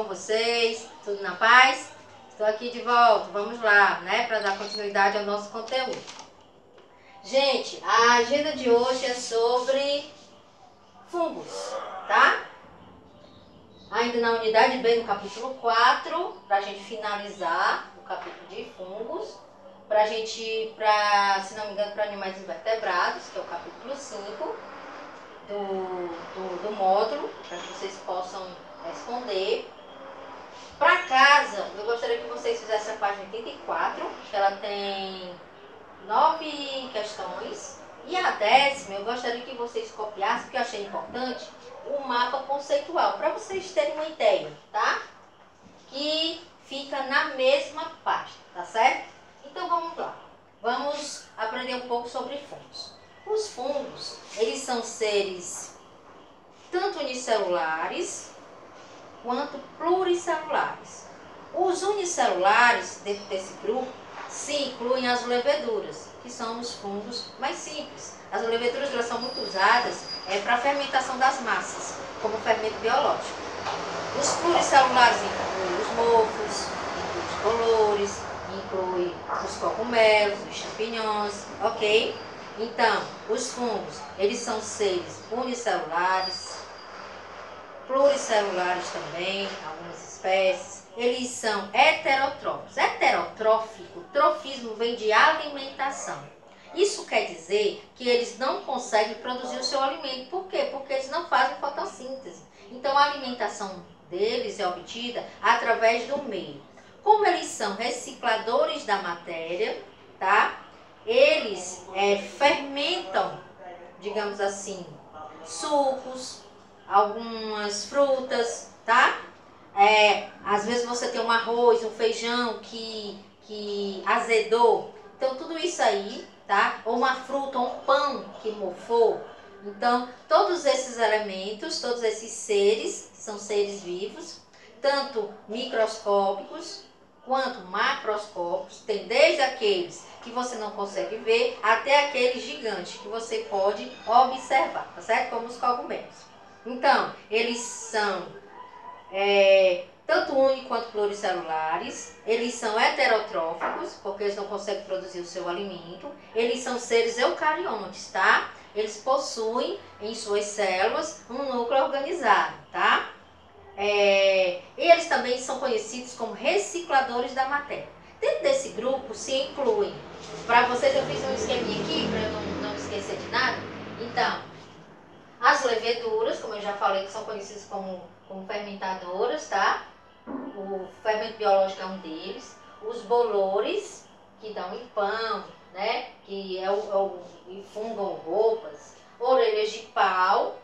com vocês? Tudo na paz? Estou aqui de volta, vamos lá, né, para dar continuidade ao nosso conteúdo. Gente, a agenda de hoje é sobre fungos, tá? Ainda na unidade B, no capítulo 4, para a gente finalizar o capítulo de fungos, se não me engano, para animais invertebrados, que é o capítulo 5 do módulo, para que vocês possam responder. Para casa, eu gostaria que vocês fizessem a página 84, que ela tem 9 questões. E a 10ª, eu gostaria que vocês copiassem, porque eu achei importante, o mapa conceitual, para vocês terem uma ideia, tá? Que fica na mesma página, tá certo? Então vamos lá. Vamos aprender um pouco sobre fungos. Os fungos, eles são seres tanto unicelulares quanto pluricelulares. Os unicelulares, dentro desse grupo, se incluem as leveduras, que são os fungos mais simples. As leveduras elas são muito usadas para a fermentação das massas, como fermento biológico. Os pluricelulares incluem os mofos, incluem os bolores, incluem os cogumelos, os champignons, ok? Então, os fungos, eles são seres unicelulares, pluricelulares também, algumas espécies. Eles são heterotróficos. Heterotrófico, trofismo vem de alimentação. Isso quer dizer que eles não conseguem produzir o seu alimento. Por quê? Porque eles não fazem fotossíntese. Então, a alimentação deles é obtida através do meio. Como eles são recicladores da matéria, tá? Eles fermentam, digamos assim, sucos, algumas frutas, tá? Às vezes você tem um arroz, um feijão que azedou. Então, tudo isso aí, tá? Ou uma fruta, ou um pão que mofou. Então, todos esses elementos, todos esses seres, são seres vivos, tanto microscópicos quanto macroscópicos, tem desde aqueles que você não consegue ver até aqueles gigantes que você pode observar, tá certo? Como os cogumelos. Então, eles são tanto uni quanto pluricelulares, eles são heterotróficos, porque eles não conseguem produzir o seu alimento, eles são seres eucariontes, tá? Eles possuem em suas células um núcleo organizado, tá? E eles também são conhecidos como recicladores da matéria. Dentro desse grupo se incluem, para vocês eu fiz um esqueminha aqui, para eu não esquecer de nada. Então, as leveduras, como eu já falei, que são conhecidas como fermentadoras, tá? O fermento biológico é um deles. Os bolores, que dão em pão, né? Que e fungam roupas. Orelhas de pau.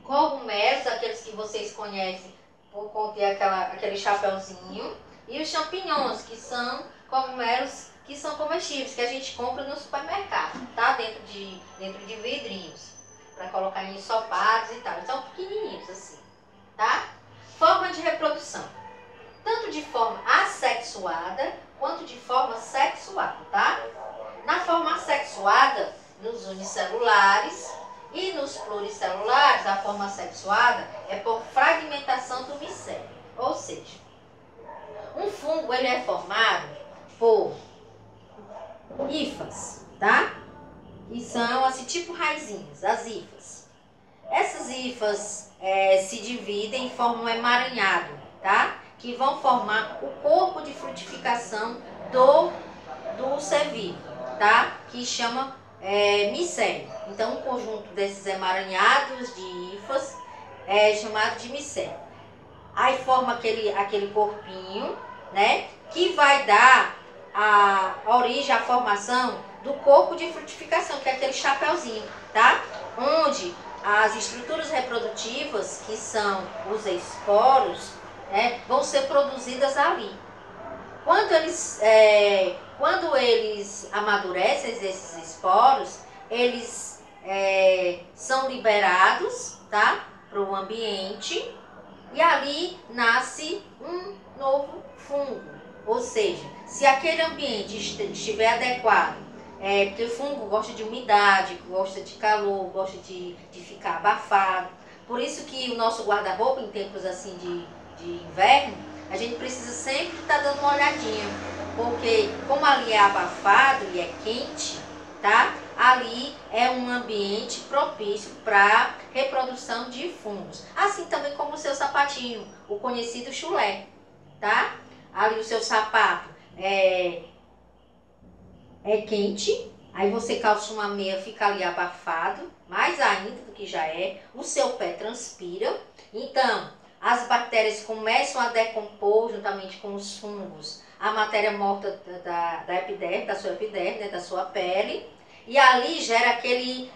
Cogumelos, aqueles que vocês conhecem por conter aquele chapeuzinho. E os champignons, que são cogumelos que são comestíveis, que a gente compra no supermercado, tá? Dentro de vidrinhos, para colocar em ensopados e tal. Eles são pequenininhos assim, tá? Forma de reprodução. Tanto de forma assexuada, quanto de forma sexuada, tá? Na forma assexuada, nos unicelulares e nos pluricelulares, a forma assexuada é por fragmentação do micélio. Ou seja, um fungo ele é formado por hifas, tá? E são assim, tipo raizinhas, as hifas. Essas hifas se dividem e formam um emaranhado, tá? Que vão formar o corpo de frutificação do ser vivo, tá? Que chama micélio. Então, um conjunto desses emaranhados de hifas é chamado de micélio. Aí forma aquele corpinho, né? Que vai dar a origem à formação do corpo de frutificação, que é aquele chapeuzinho, tá? Onde as estruturas reprodutivas, que são os esporos, vão ser produzidas ali. Quando eles amadurecem, esses esporos, eles são liberados, tá? Para o ambiente, e ali nasce um novo fungo. Ou seja, se aquele ambiente estiver adequado, porque o fungo gosta de umidade, gosta de calor, gosta de ficar abafado. Por isso que o nosso guarda-roupa, em tempos assim de inverno, a gente precisa sempre estar dando uma olhadinha, porque como ali é abafado e é quente, tá? Ali é um ambiente propício para reprodução de fungos. Assim também como o seu sapatinho, o conhecido chulé, tá? Ali o seu sapato é quente, aí você calça uma meia, fica ali abafado, mais ainda do que já é, o seu pé transpira, então as bactérias começam a decompor juntamente com os fungos a matéria morta da epiderme, da sua epiderme, né, da sua pele, e ali gera aquele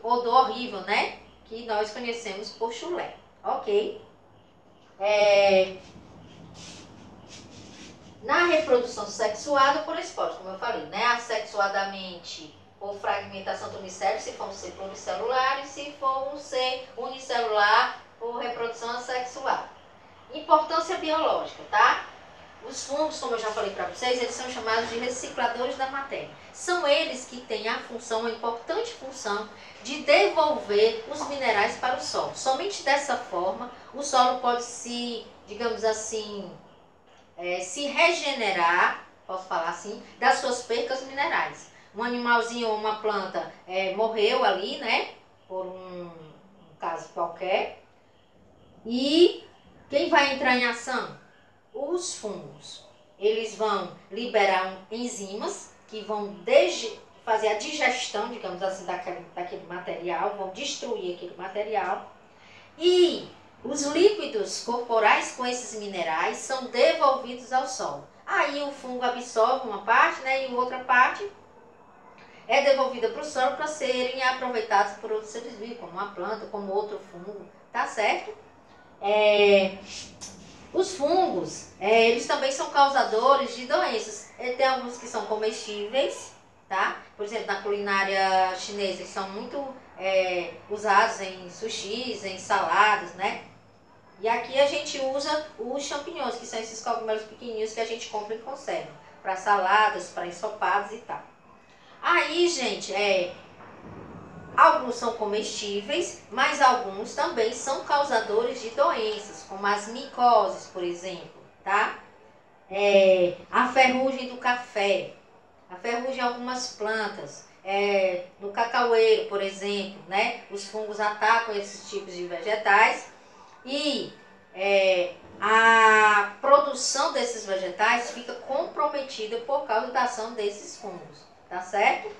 odor horrível, né, que nós conhecemos por chulé, ok? Na reprodução sexuada por esporte, como eu falei, né, assexuadamente por fragmentação do unicélio, se for um ser pluricelular, e se for um ser unicelular por reprodução assexuada. Importância biológica, tá? Os fungos, como eu já falei para vocês, eles são chamados de recicladores da matéria. São eles que têm a função, a importante função, de devolver os minerais para o solo. Somente dessa forma, o solo pode se, digamos assim, se regenerar, posso falar assim, das suas percas minerais. Um animalzinho ou uma planta morreu ali, né, por um caso qualquer, e quem vai entrar em ação? Os fungos. Eles vão liberar enzimas que vão fazer a digestão, digamos assim, daquele material, vão destruir aquele material, e os líquidos corporais com esses minerais são devolvidos ao solo. Aí o fungo absorve uma parte, né, e outra parte é devolvida para o solo para serem aproveitados por outros seres vivos, como uma planta, como outro fungo, tá certo? Os fungos, eles também são causadores de doenças. Tem alguns que são comestíveis, tá? Por exemplo, na culinária chinesa, eles são muito usados em sushis, em saladas, né? E aqui a gente usa os champignons, que são esses cogumelos pequenininhos que a gente compra em conserva, para saladas, para ensopados e tal. Aí, gente, alguns são comestíveis, mas alguns também são causadores de doenças, como as micoses, por exemplo, tá? A ferrugem do café, a ferrugem em algumas plantas, no cacaueiro, por exemplo, né? Os fungos atacam esses tipos de vegetais e a produção desses vegetais fica comprometida por causa da ação desses fungos, tá certo?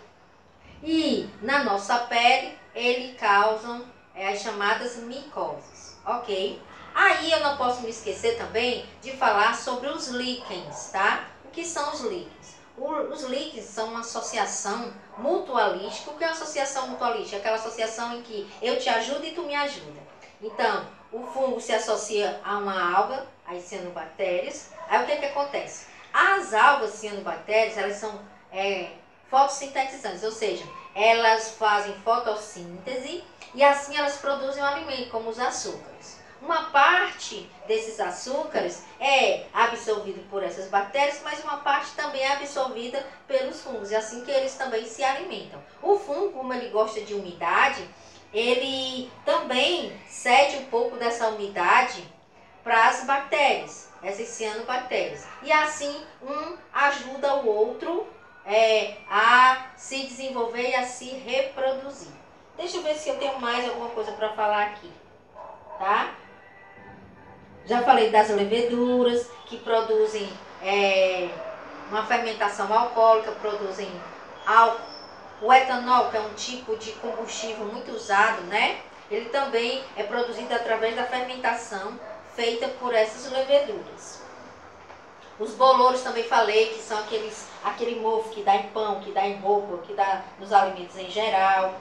E na nossa pele, eles causam as chamadas micoses, ok? Aí eu não posso me esquecer também de falar sobre os líquens, tá? O que são os líquens? Os líquens são uma associação mutualística. O que é uma associação mutualística? Aquela associação em que eu te ajudo e tu me ajuda. Então, o fungo se associa a uma alga, as cianobactérias. Aí o que acontece? As algas cianobactérias, elas são fotossintetizantes, ou seja, elas fazem fotossíntese e assim elas produzem um alimento, como os açúcares. Uma parte desses açúcares é absorvido por essas bactérias, mas uma parte também é absorvida pelos fungos, e assim que eles também se alimentam. O fungo, como ele gosta de umidade, ele também cede um pouco dessa umidade para as bactérias, essas cianobactérias. E assim um ajuda o outro a se desenvolver e a se reproduzir. Deixa eu ver se eu tenho mais alguma coisa para falar aqui, tá? Já falei das leveduras que produzem uma fermentação alcoólica, produzem álcool. O etanol, que é um tipo de combustível muito usado, né? Ele também é produzido através da fermentação feita por essas leveduras. Os bolores também falei que são aquele mofo que dá em pão, que dá em roupa, que dá nos alimentos em geral.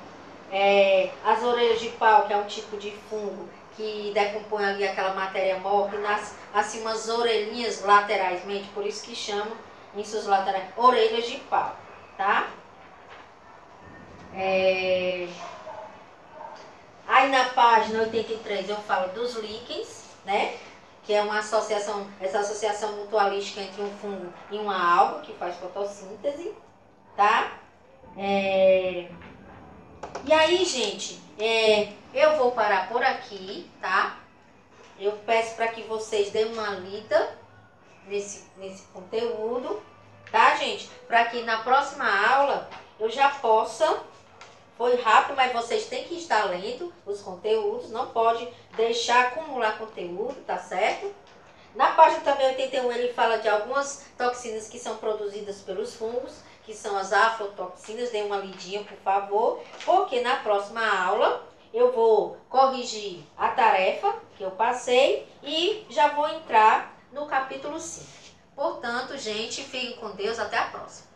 As orelhas de pau, que é um tipo de fungo que decompõe ali aquela matéria morta e nasce assim umas orelhinhas lateralmente, por isso que chamam em suas laterais orelhas de pau, tá? Aí na página 83 eu falo dos líquens, né? Que é uma associação, essa associação mutualística entre um fungo e uma alga que faz fotossíntese, tá? E aí, gente, eu vou parar por aqui, tá? eu peço para que vocês deem uma lida nesse conteúdo, tá, gente? Para que na próxima aula eu já possa... Foi rápido, mas vocês têm que estar lendo os conteúdos, não pode deixar acumular conteúdo, tá certo? Na página também 81 ele fala de algumas toxinas que são produzidas pelos fungos, que são as aflatoxinas. Dê uma lidinha, por favor, porque na próxima aula eu vou corrigir a tarefa que eu passei e já vou entrar no capítulo 5. Portanto, gente, fiquem com Deus, até a próxima.